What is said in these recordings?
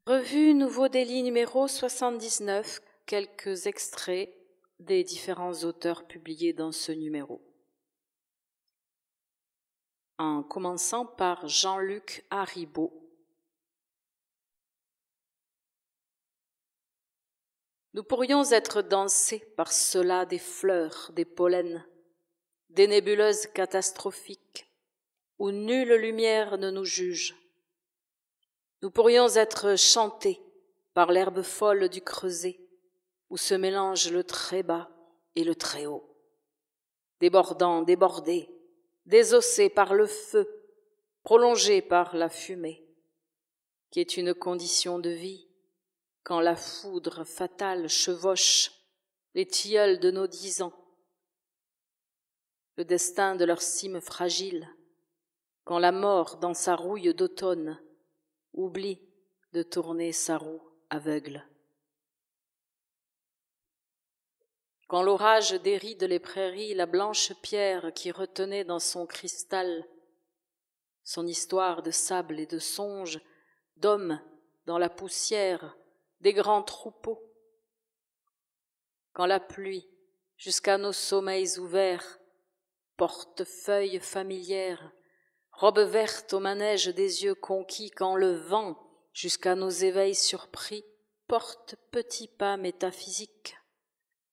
Revue Nouveau Délit numéro 79, quelques extraits des différents auteurs publiés dans ce numéro. En commençant par Jean-Luc Haribo. Nous pourrions être dansés par cela des fleurs, des pollens, des nébuleuses catastrophiques, où nulle lumière ne nous juge. Nous pourrions être chantés par l'herbe folle du creuset, où se mélangent le très bas et le très haut. Débordants, débordés, désossés par le feu, prolongés par la fumée, qui est une condition de vie, quand la foudre fatale chevauche les tilleuls de nos 10 ans, le destin de leur cime fragile, quand la mort dans sa rouille d'automne oublie de tourner sa roue aveugle. Quand l'orage déride les prairies, la blanche pierre qui retenait dans son cristal son histoire de sable et de songe, d'hommes dans la poussière, des grands troupeaux. Quand la pluie, jusqu'à nos sommeils ouverts, portefeuille familière, robe verte au manège des yeux conquis, quand le vent, jusqu'à nos éveils surpris, porte petits pas métaphysiques,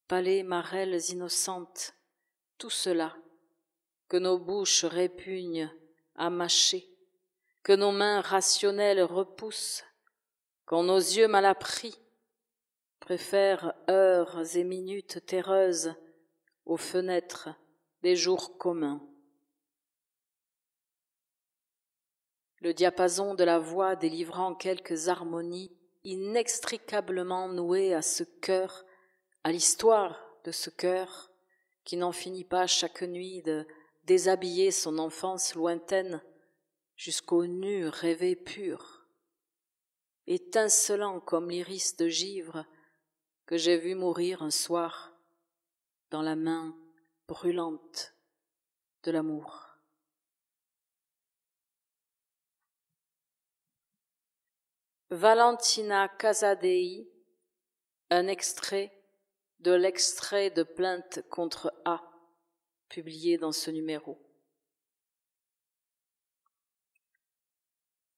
palais marelles innocentes, tout cela que nos bouches répugnent à mâcher, que nos mains rationnelles repoussent, quand nos yeux mal appris préfèrent heures et minutes terreuses aux fenêtres des jours communs. Le diapason de la voix délivrant quelques harmonies inextricablement nouées à ce cœur, à l'histoire de ce cœur, qui n'en finit pas chaque nuit de déshabiller son enfance lointaine jusqu'au nu rêvé pur, étincelant comme l'iris de givre que j'ai vu mourir un soir dans la main brûlante de l'amour. Valentina Casadei, un extrait de l'extrait de plainte contre A, publié dans ce numéro.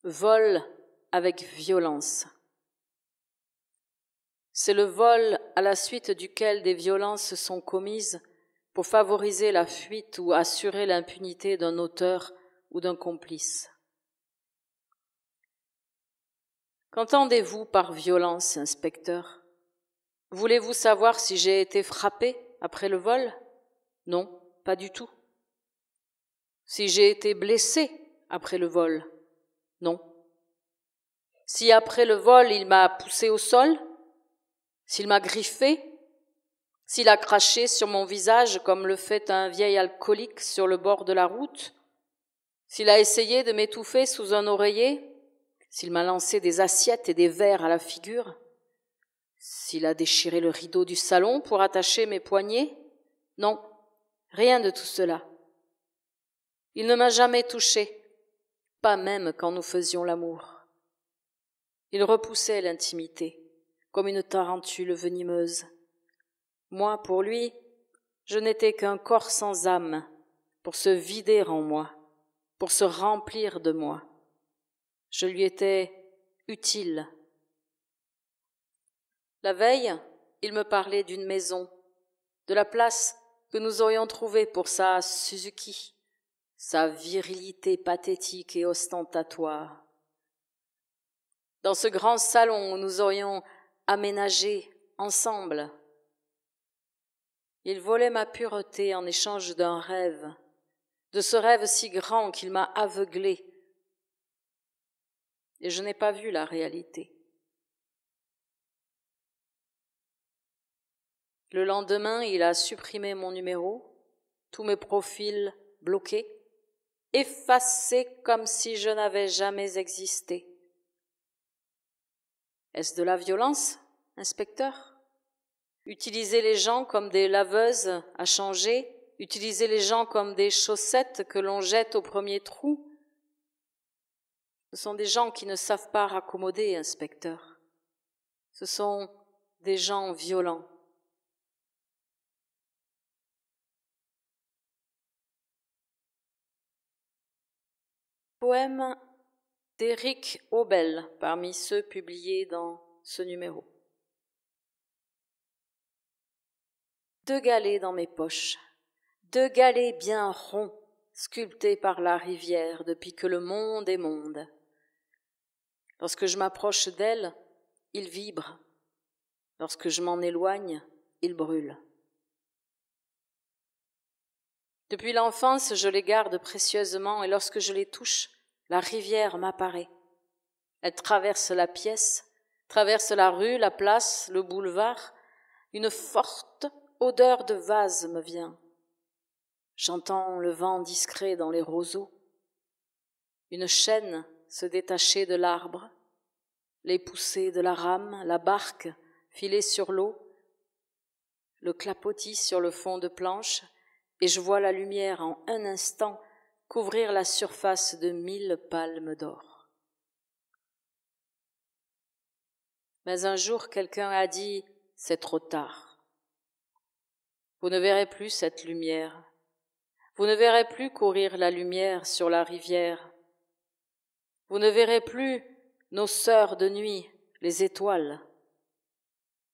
Vol avec violence. C'est le vol à la suite duquel des violences sont commises pour favoriser la fuite ou assurer l'impunité d'un auteur ou d'un complice. Qu'entendez-vous par violence, inspecteur ? Voulez-vous savoir si j'ai été frappé après le vol ? Non, pas du tout. Si j'ai été blessé après le vol ? Non. Si après le vol il m'a poussé au sol ? S'il m'a griffé ? S'il a craché sur mon visage comme le fait un vieil alcoolique sur le bord de la route ? S'il a essayé de m'étouffer sous un oreiller ? S'il m'a lancé des assiettes et des verres à la figure ? S'il a déchiré le rideau du salon pour attacher mes poignets ? Non, rien de tout cela. Il ne m'a jamais touché, pas même quand nous faisions l'amour. Il repoussait l'intimité, comme une tarentule venimeuse. Moi, pour lui, je n'étais qu'un corps sans âme, pour se vider en moi, pour se remplir de moi. Je lui étais utile. La veille, il me parlait d'une maison, de la place que nous aurions trouvée pour sa Suzuki, sa virilité pathétique et ostentatoire. Dans ce grand salon où nous aurions aménagé ensemble. Il volait ma pureté en échange d'un rêve, de ce rêve si grand qu'il m'a aveuglé. Et je n'ai pas vu la réalité. Le lendemain, il a supprimé mon numéro, tous mes profils bloqués, effacés comme si je n'avais jamais existé. Est-ce de la violence, inspecteur ? Utiliser les gens comme des laveuses à changer, utiliser les gens comme des chaussettes que l'on jette au premier trou ? Ce sont des gens qui ne savent pas raccommoder, inspecteur. Ce sont des gens violents. Poème d'Éric Aubel, parmi ceux publiés dans ce numéro. 2 galets dans mes poches, 2 galets bien ronds, sculptés par la rivière depuis que le monde est monde. Lorsque je m'approche d'elle, ils vibrent. Lorsque je m'en éloigne, ils brûlent. Depuis l'enfance, je les garde précieusement et lorsque je les touche, la rivière m'apparaît. Elle traverse la pièce, traverse la rue, la place, le boulevard. Une forte odeur de vase me vient. J'entends le vent discret dans les roseaux. Une chaîne se détacher de l'arbre, les poussées de la rame, la barque filée sur l'eau, le clapotis sur le fond de planche, et je vois la lumière en un instant couvrir la surface de 1000 palmes d'or. Mais un jour, quelqu'un a dit « c'est trop tard ». Vous ne verrez plus cette lumière. Vous ne verrez plus courir la lumière sur la rivière. Vous ne verrez plus nos sœurs de nuit, les étoiles,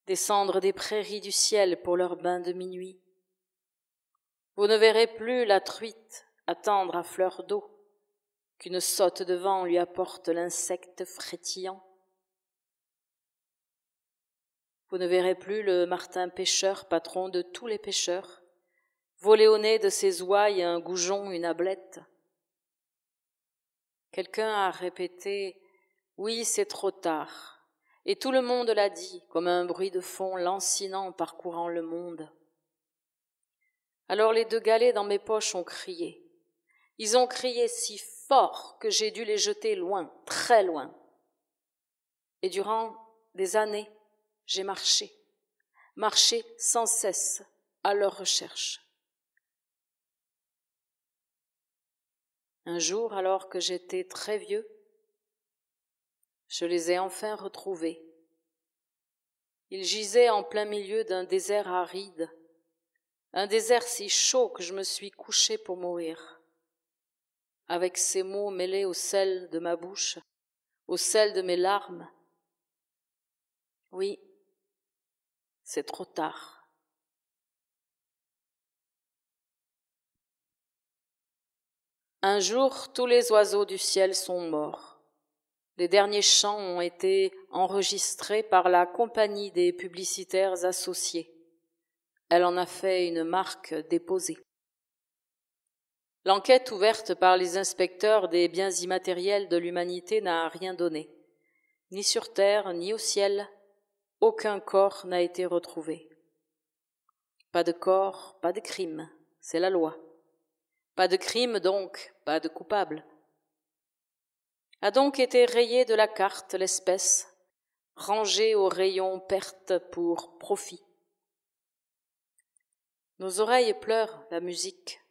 descendre des prairies du ciel pour leur bain de minuit. Vous ne verrez plus la truite attendre à fleur d'eau qu'une saute de vent lui apporte l'insecte frétillant. Vous ne verrez plus le martin pêcheur, patron de tous les pêcheurs, voler au nez de ses ouailles un goujon, une ablette. Quelqu'un a répété « oui, c'est trop tard », et tout le monde l'a dit, comme un bruit de fond lancinant parcourant le monde. Alors les 2 galets dans mes poches ont crié. Ils ont crié si fort que j'ai dû les jeter loin, très loin. Et durant des années, j'ai marché sans cesse à leur recherche. Un jour, alors que j'étais très vieux, je les ai enfin retrouvés. Ils gisaient en plein milieu d'un désert aride, un désert si chaud que je me suis couché pour mourir. Avec ces mots mêlés au sel de ma bouche, au sel de mes larmes. Oui, c'est trop tard. Un jour, tous les oiseaux du ciel sont morts. Les derniers chants ont été enregistrés par la Compagnie des publicitaires associés. Elle en a fait une marque déposée. L'enquête ouverte par les inspecteurs des biens immatériels de l'humanité n'a rien donné. Ni sur terre, ni au ciel, aucun corps n'a été retrouvé. Pas de corps, pas de crime, c'est la loi. Pas de crime donc, pas de coupable. A donc été rayée de la carte l'espèce, rangée au rayon perte pour profit. Nos oreilles pleurent la musique,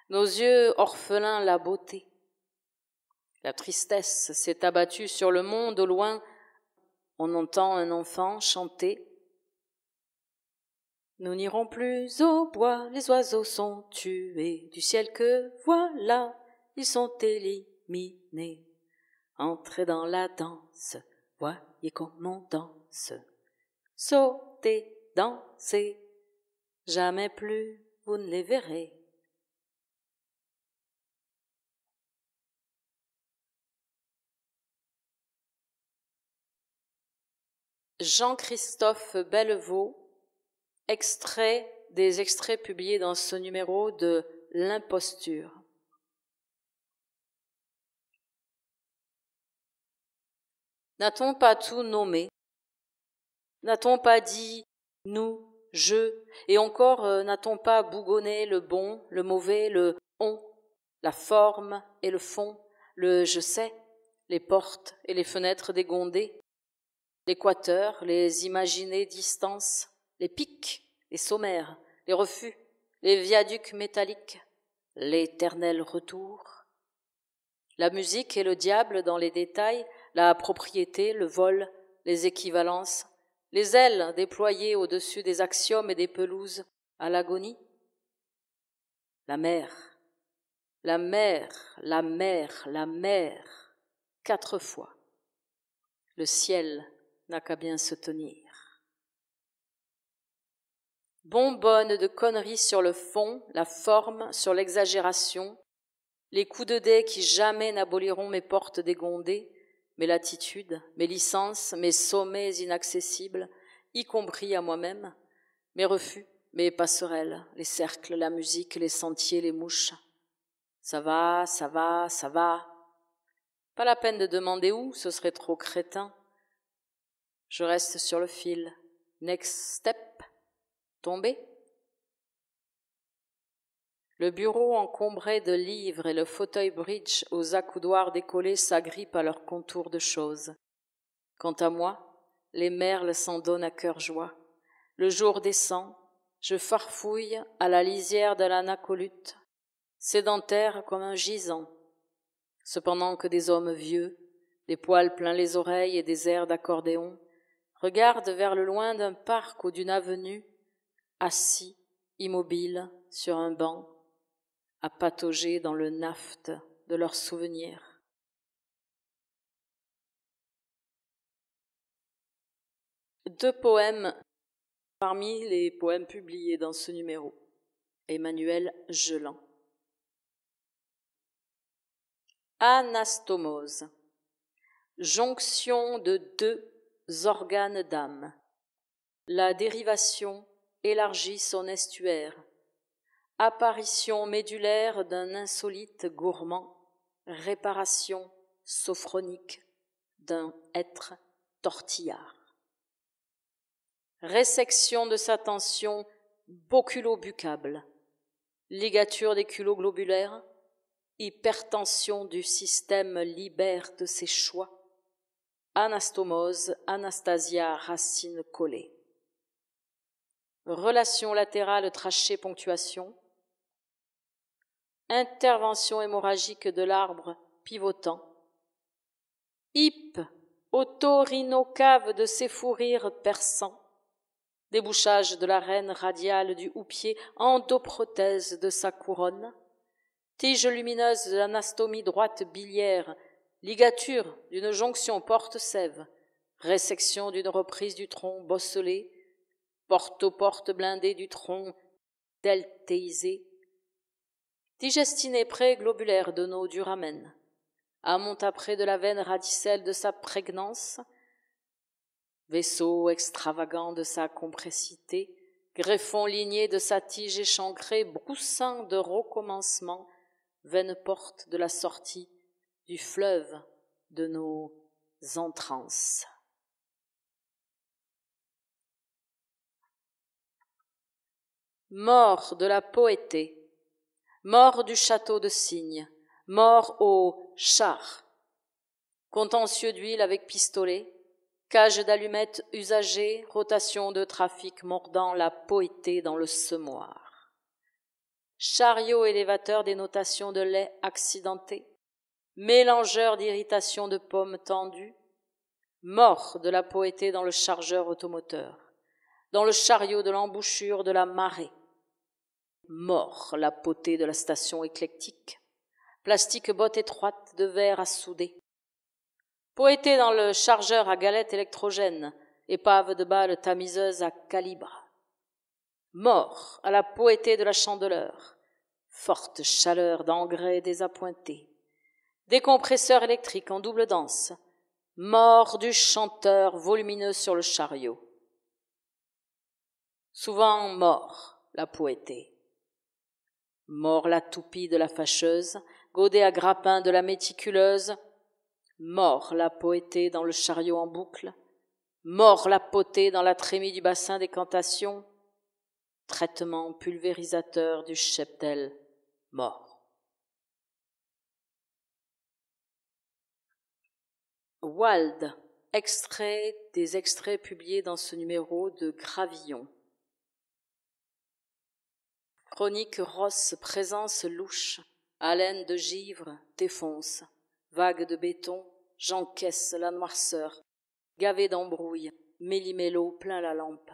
nos yeux orphelins la beauté. La tristesse s'est abattue sur le monde au loin, on entend un enfant chanter. Nous n'irons plus au bois, les oiseaux sont tués, du ciel que voilà, ils sont éliminés. Entrez dans la danse, voyez comme on danse. Sautez, dansez, jamais plus vous ne les verrez. Jean-Christophe Bellevaux, extrait des extraits publiés dans ce numéro de L'imposture. N'a-t-on pas tout nommé? N'a-t-on pas dit « nous », « je » et encore n'a-t-on pas bougonné le bon, le mauvais, le « on », la forme et le fond, le « je sais », les portes et les fenêtres dégondées, l'équateur, les imaginées distances, les pics, les sommaires, les refus, les viaducs métalliques, l'éternel retour. La musique et le diable dans les détails, la propriété, le vol, les équivalences, les ailes déployées au-dessus des axiomes et des pelouses à l'agonie. La mer, la mer, la mer, la mer, 4 fois. Le ciel n'a qu'à bien se tenir. Bonbonne de conneries sur le fond, la forme, sur l'exagération, les coups de dés qui jamais n'aboliront mes portes dégondées, mes latitudes, mes licences, mes sommets inaccessibles, y compris à moi-même, mes refus, mes passerelles, les cercles, la musique, les sentiers, les mouches. Ça va, ça va, ça va. Pas la peine de demander où, ce serait trop crétin. Je reste sur le fil. Next step. Tomber. Le bureau encombré de livres et le fauteuil bridge aux accoudoirs décollés s'agrippent à leurs contours de choses. Quant à moi, les merles s'en donnent à cœur joie. Le jour descend, je farfouille à la lisière de l'anacolute, sédentaire comme un gisant. Cependant que des hommes vieux, des poils plein les oreilles et des airs d'accordéon, regardent vers le loin d'un parc ou d'une avenue, assis, immobiles, sur un banc, à patauger dans le naphte de leurs souvenirs. Deux poèmes parmi les poèmes publiés dans ce numéro. Emmanuel Geland. Anastomose. Jonction de 2 organes d'âme. La dérivation élargit son estuaire. Apparition médulaire d'un insolite gourmand. Réparation sophronique d'un être tortillard. Résection de sa tension boculo-buccable. Ligature des culots globulaires. Hypertension du système libère de ses choix. Anastomose, Anastasia, racine collée. Relation latérale trachée ponctuation. Intervention hémorragique de l'arbre pivotant. Hip, otorhinocave de ses fous rires perçants. Débouchage de la reine radiale du houppier, endoprothèse de sa couronne. Tige lumineuse de l'anastomie droite biliaire, ligature d'une jonction porte-sève, résection d'une reprise du tronc bosselé, porte-aux-portes blindée du tronc deltéisé, digestiné pré-globulaire de nos duramen, amont-après de la veine radicelle de sa prégnance, vaisseau extravagant de sa compressité, greffon ligné de sa tige échancrée, broussin de recommencement, veine porte de la sortie du fleuve de nos entrances. Mort de la poétée, mort du château de cygne, mort au char, contentieux d'huile avec pistolet, cage d'allumettes usagées, rotation de trafic mordant la poétée dans le semoir. Chariot élévateur des notations de lait accidenté, mélangeur d'irritation de pommes tendues, mort de la poétée dans le chargeur automoteur, dans le chariot de l'embouchure de la marée, mort la potée de la station éclectique, plastique botte étroite de verre à souder, poétée dans le chargeur à galette électrogène, épave de balles tamiseuse à calibre, mort à la poétée de la chandeleur, forte chaleur d'engrais désappointés, décompresseur électrique en double danse, mort du chanteur volumineux sur le chariot. Souvent mort la poétée, mort la toupie de la fâcheuse, godet à grappin de la méticuleuse, mort la poétée dans le chariot en boucle, mort la potée dans la trémie du bassin d'écantation, traitement pulvérisateur du cheptel mort. Wald, extrait des extraits publiés dans ce numéro de Gravillon. Chronique rosse, présence louche, haleine de givre, défonce, vague de béton, j'encaisse la noirceur, gavé d'embrouille, méli-mélo plein la lampe.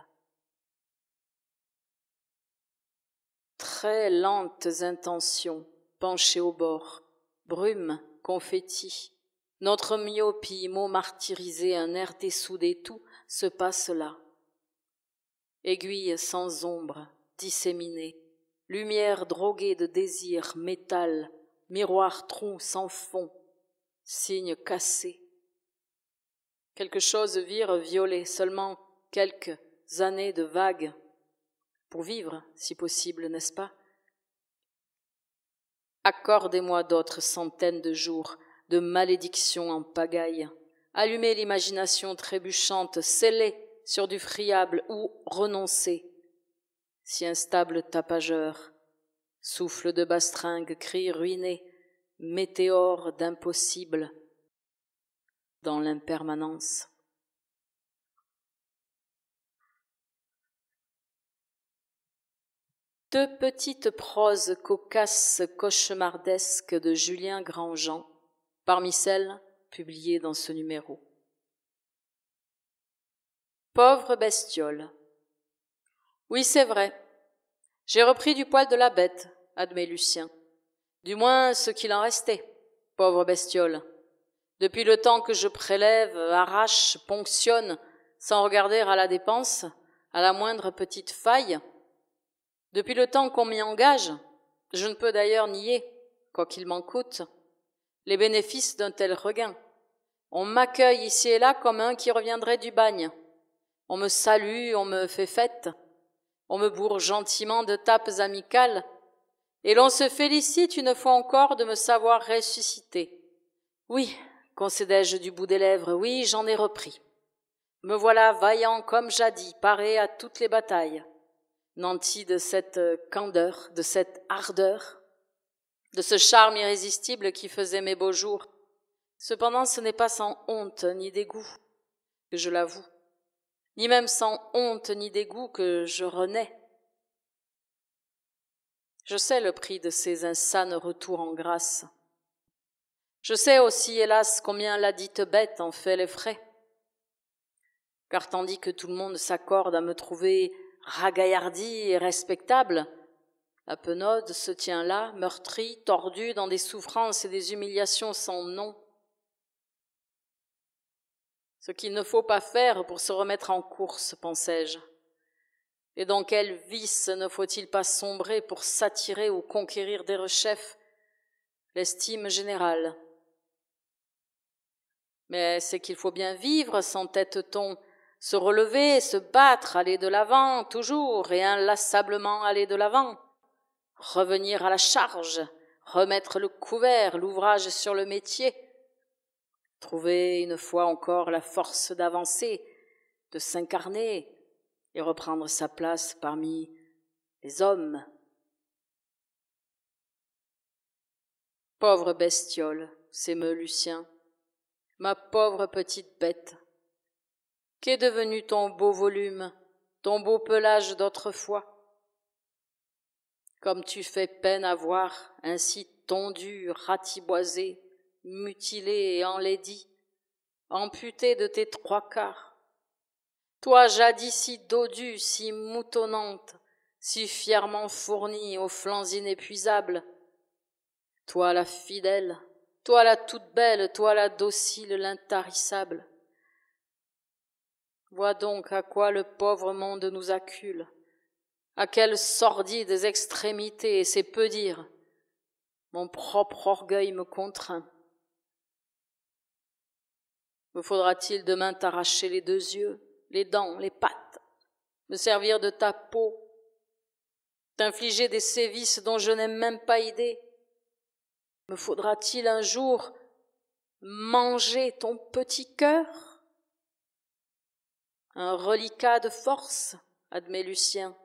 Très lentes intentions, penchées au bord, brume, confetti, notre myopie, mot martyrisé, un air dessoudé, tout se passe là. Aiguille sans ombre, disséminée, lumière droguée de désir, métal, miroir tronc sans fond, signe cassé. Quelque chose vire violet, seulement quelques années de vagues, pour vivre, si possible, n'est-ce pas? Accordez-moi d'autres centaines de jours de malédiction en pagaille. Allumez l'imagination trébuchante, scellez sur du friable ou renoncez. Si instable tapageur, souffle de bastringue, cri ruiné, météore d'impossible dans l'impermanence. Deux petites proses cocasses cauchemardesques de Julien Grandjean, parmi celles publiées dans ce numéro. Pauvre bestiole. Oui, c'est vrai. J'ai repris du poil de la bête, admet Lucien. Du moins ce qu'il en restait, pauvre bestiole. Depuis le temps que je prélève, arrache, ponctionne, sans regarder à la dépense, à la moindre petite faille, depuis le temps qu'on m'y engage, je ne peux d'ailleurs nier, quoi qu'il m'en coûte, les bénéfices d'un tel regain. On m'accueille ici et là comme un qui reviendrait du bagne. On me salue, on me fait fête, on me bourre gentiment de tapes amicales, et l'on se félicite une fois encore de me savoir ressuscité. Oui, concédai-je du bout des lèvres, oui, j'en ai repris. Me voilà vaillant comme jadis, paré à toutes les batailles. Nanti de cette candeur, de cette ardeur, de ce charme irrésistible qui faisait mes beaux jours. Cependant, ce n'est pas sans honte ni dégoût que je l'avoue, ni même sans honte ni dégoût que je renais. Je sais le prix de ces insanes retours en grâce. Je sais aussi, hélas, combien la dite bête en fait les frais. Car tandis que tout le monde s'accorde à me trouver ragaillardi et respectable, la penaude se tient là, meurtrie, tordue dans des souffrances et des humiliations sans nom. Ce qu'il ne faut pas faire pour se remettre en course, pensais-je. Et dans quel vice ne faut-il pas sombrer pour s'attirer ou conquérir des rechefs, l'estime générale? Mais c'est qu'il faut bien vivre, s'entête-t-on, se relever, se battre, aller de l'avant, toujours et inlassablement aller de l'avant, revenir à la charge, remettre le couvert, l'ouvrage sur le métier, trouver une fois encore la force d'avancer, de s'incarner et reprendre sa place parmi les hommes. Pauvre bestiole, s'émeut Lucien, ma pauvre petite bête, qu'est devenu ton beau volume, ton beau pelage d'autrefois? Comme tu fais peine à voir, ainsi tondu, ratiboisé, mutilé et enlaidi, amputé de tes trois quarts. Toi jadis si dodue, si moutonnante, si fièrement fournie aux flancs inépuisables, toi la fidèle, toi la toute belle, toi la docile, l'intarissable. Vois donc à quoi le pauvre monde nous accule, à quelles sordides extrémités, et c'est peu dire. Mon propre orgueil me contraint. Me faudra-t-il demain t'arracher les 2 yeux, les dents, les pattes, me servir de ta peau, t'infliger des sévices dont je n'ai même pas idée? Me faudra-t-il un jour manger ton petit cœur? Un reliquat de force, admet Lucien,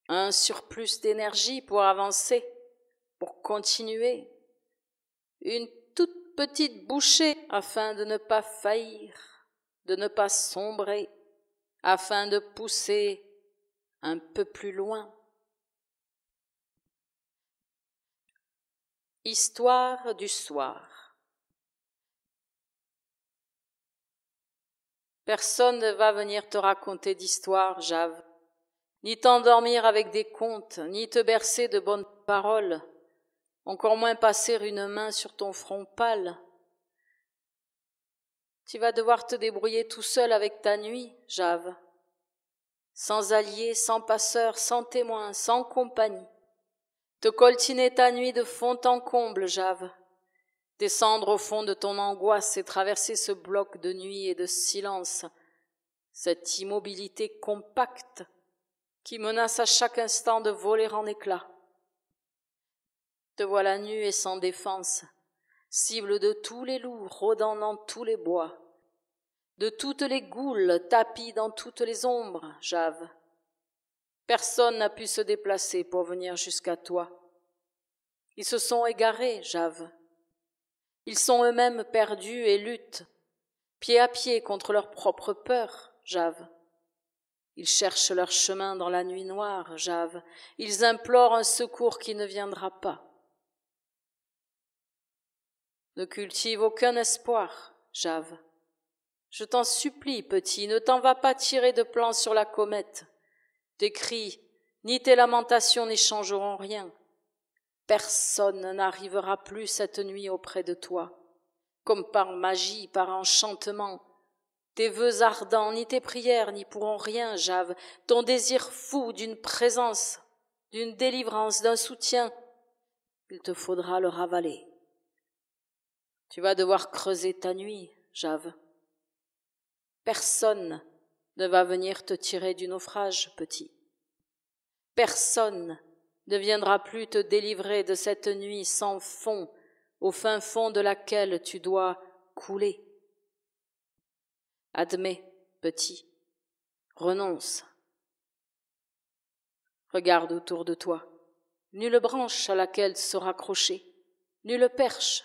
un surplus d'énergie pour avancer, pour continuer, une toute petite bouchée afin de ne pas faillir, de ne pas sombrer, afin de pousser un peu plus loin. Histoire du soir. Personne ne va venir te raconter d'histoires, Jave, ni t'endormir avec des contes, ni te bercer de bonnes paroles, encore moins passer une main sur ton front pâle. Tu vas devoir te débrouiller tout seul avec ta nuit, Jave, sans alliés, sans passeurs, sans témoins, sans compagnie. Te coltiner ta nuit de fond en comble, Jave, descendre au fond de ton angoisse et traverser ce bloc de nuit et de silence, cette immobilité compacte qui menace à chaque instant de voler en éclats. Te voilà nu et sans défense, cible de tous les loups rôdant dans tous les bois, de toutes les goules tapies dans toutes les ombres, Jave. Personne n'a pu se déplacer pour venir jusqu'à toi. Ils se sont égarés, Jave. Ils sont eux-mêmes perdus et luttent, pied à pied contre leur propre peur, Jave. Ils cherchent leur chemin dans la nuit noire, Jave. Ils implorent un secours qui ne viendra pas. Ne cultive aucun espoir, Jave. Je t'en supplie, petit, ne t'en va pas tirer de plan sur la comète. Tes cris, ni tes lamentations n'échangeront rien. Personne n'arrivera plus cette nuit auprès de toi. Comme par magie, par enchantement, tes vœux ardents, ni tes prières n'y pourront rien, Jave. Ton désir fou d'une présence, d'une délivrance, d'un soutien, il te faudra le ravaler. Tu vas devoir creuser ta nuit, Jave. Personne ne va venir te tirer du naufrage, petit. Personne ne viendra plus te délivrer de cette nuit sans fond, au fin fond de laquelle tu dois couler. Admets, petit, renonce. Regarde autour de toi. Nulle branche à laquelle se raccrocher, nulle perche,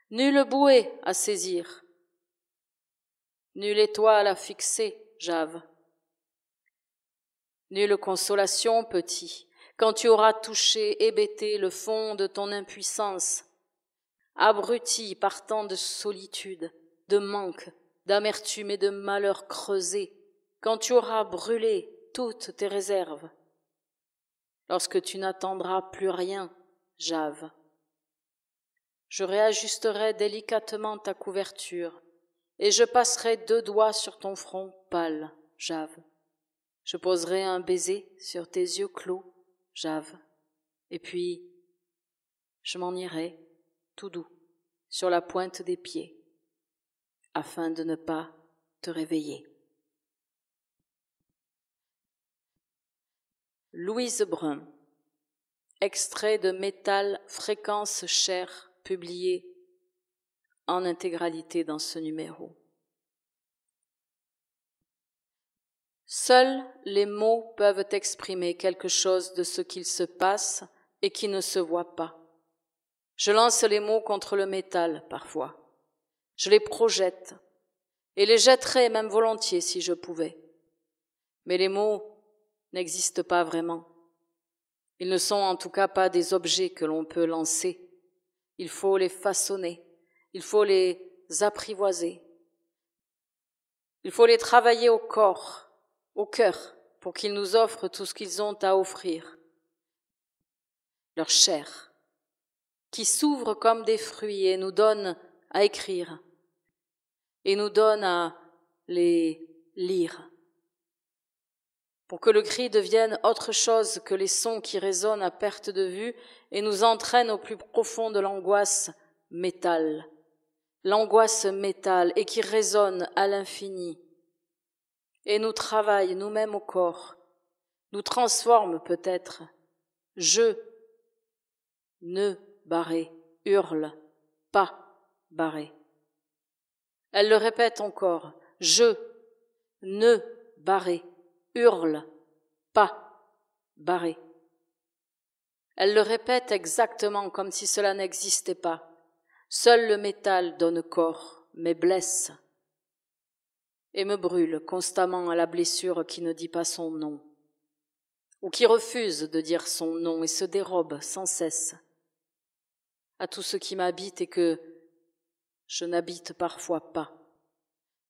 nulle bouée à saisir, nulle étoile à fixer, Jave. Nulle consolation, petit, quand tu auras touché, hébété le fond de ton impuissance, abruti par tant de solitude, de manque, d'amertume et de malheur creusés, quand tu auras brûlé toutes tes réserves, lorsque tu n'attendras plus rien, Jave. Je réajusterai délicatement ta couverture, et je passerai 2 doigts sur ton front pâle, Jave. Je poserai un baiser sur tes yeux clos, Jave, et puis je m'en irai, tout doux, sur la pointe des pieds, afin de ne pas te réveiller. Louise Brun, extrait de Métal, fréquence chair, publié en intégralité dans ce numéro. Seuls les mots peuvent exprimer quelque chose de ce qu'il se passe et qui ne se voit pas. Je lance les mots contre le métal parfois. Je les projette et les jetterais même volontiers si je pouvais. Mais les mots n'existent pas vraiment. Ils ne sont en tout cas pas des objets que l'on peut lancer. Il faut les façonner, il faut les apprivoiser. Il faut les travailler au corps, au cœur, pour qu'ils nous offrent tout ce qu'ils ont à offrir. Leur chair, qui s'ouvre comme des fruits et nous donne à écrire, et nous donne à les lire, pour que le cri devienne autre chose que les sons qui résonnent à perte de vue et nous entraînent au plus profond de l'angoisse métal, et qui résonne à l'infini, et nous travaille nous-mêmes au corps, nous transforme peut-être. Je, ne, barré, hurle, pas, barré. Elle le répète encore, je, ne, barré, hurle, pas, barré. Elle le répète exactement comme si cela n'existait pas. Seul le métal donne corps, mais blesse, et me brûle constamment à la blessure qui ne dit pas son nom, ou qui refuse de dire son nom et se dérobe sans cesse à tout ce qui m'habite et que je n'habite parfois pas,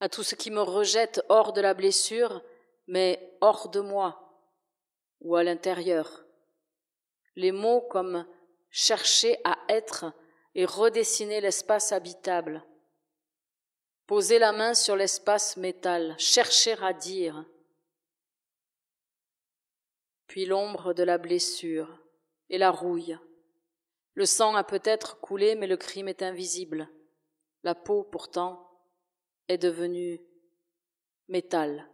à tout ce qui me rejette hors de la blessure, mais hors de moi, ou à l'intérieur. Les mots comme chercher à être et redessiner l'espace habitable. Poser la main sur l'espace métal, chercher à dire. Puis l'ombre de la blessure et la rouille. Le sang a peut-être coulé, mais le crime est invisible. La peau, pourtant, est devenue métal.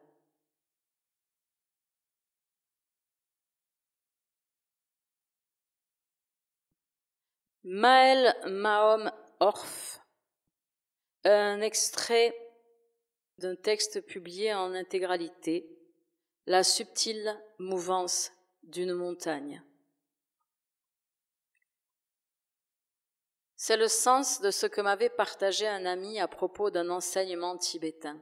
Maël Mahom Orff, un extrait d'un texte publié en intégralité, La subtile mouvance d'une montagne. C'est le sens de ce que m'avait partagé un ami à propos d'un enseignement tibétain.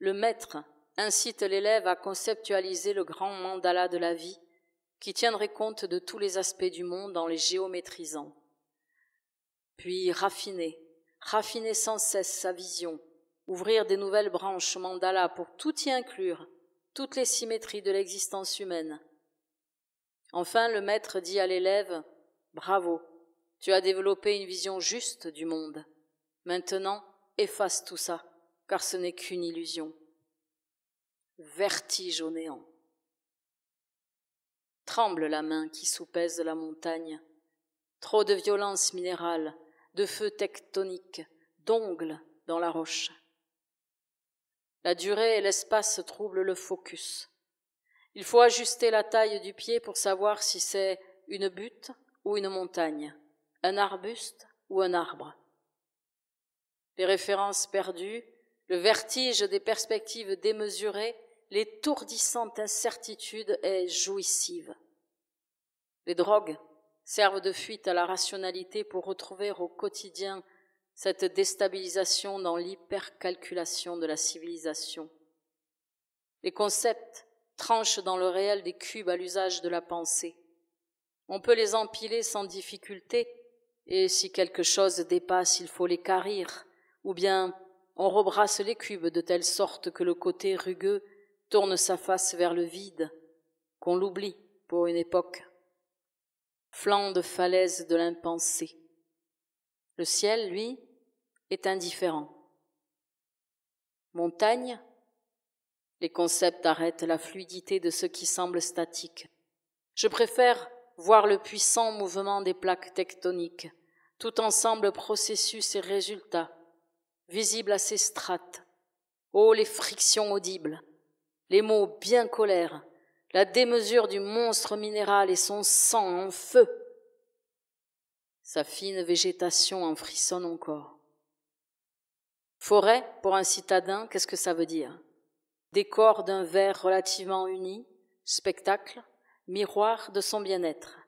Le maître incite l'élève à conceptualiser le grand mandala de la vie qui tiendrait compte de tous les aspects du monde en les géométrisant. Puis raffiner sans cesse sa vision, ouvrir des nouvelles branches au mandala pour tout y inclure, toutes les symétries de l'existence humaine. Enfin, le maître dit à l'élève « Bravo, tu as développé une vision juste du monde. Maintenant, efface tout ça, car ce n'est qu'une illusion. » Vertige au néant. Tremble la main qui soupèse la montagne. Trop de violence minérale, de feu tectonique, d'ongles dans la roche. La durée et l'espace troublent le focus. Il faut ajuster la taille du pied pour savoir si c'est une butte ou une montagne, un arbuste ou un arbre. Les références perdues, le vertige des perspectives démesurées, l'étourdissante incertitude est jouissive. Les drogues servent de fuite à la rationalité pour retrouver au quotidien cette déstabilisation dans l'hypercalculation de la civilisation. Les concepts tranchent dans le réel des cubes à l'usage de la pensée. On peut les empiler sans difficulté, et si quelque chose dépasse, il faut les quarir, ou bien on rebrasse les cubes de telle sorte que le côté rugueux tourne sa face vers le vide, qu'on l'oublie pour une époque. Flanc de falaise de l'impensé. Le ciel, lui, est indifférent. Montagne, les concepts arrêtent la fluidité de ce qui semble statique. Je préfère voir le puissant mouvement des plaques tectoniques, tout ensemble processus et résultats, visibles à ses strates. Oh, les frictions audibles, les mots bien colères, la démesure du monstre minéral et son sang en feu. Sa fine végétation en frissonne encore. Forêt, pour un citadin, qu'est-ce que ça veut dire? Décor d'un verre relativement uni, spectacle, miroir de son bien-être.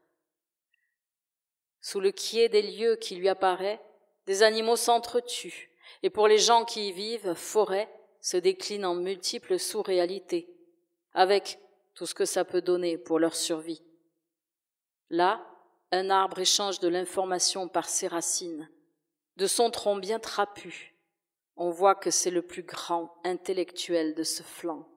Sous le quié des lieux qui lui apparaît, des animaux s'entretuent, et pour les gens qui y vivent, forêt se décline en multiples sous-réalités, avec tout ce que ça peut donner pour leur survie. Là, un arbre échange de l'information par ses racines. De son tronc bien trapu, on voit que c'est le plus grand intellectuel de ce flanc.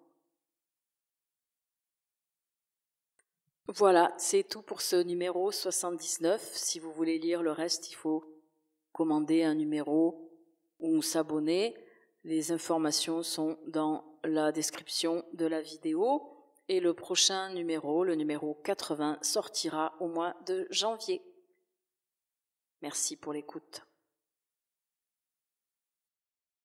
Voilà, c'est tout pour ce numéro 79. Si vous voulez lire le reste, il faut commander un numéro ou s'abonner. Les informations sont dans la description de la vidéo. Et le prochain numéro, le numéro 80, sortira au mois de janvier. Merci pour l'écoute.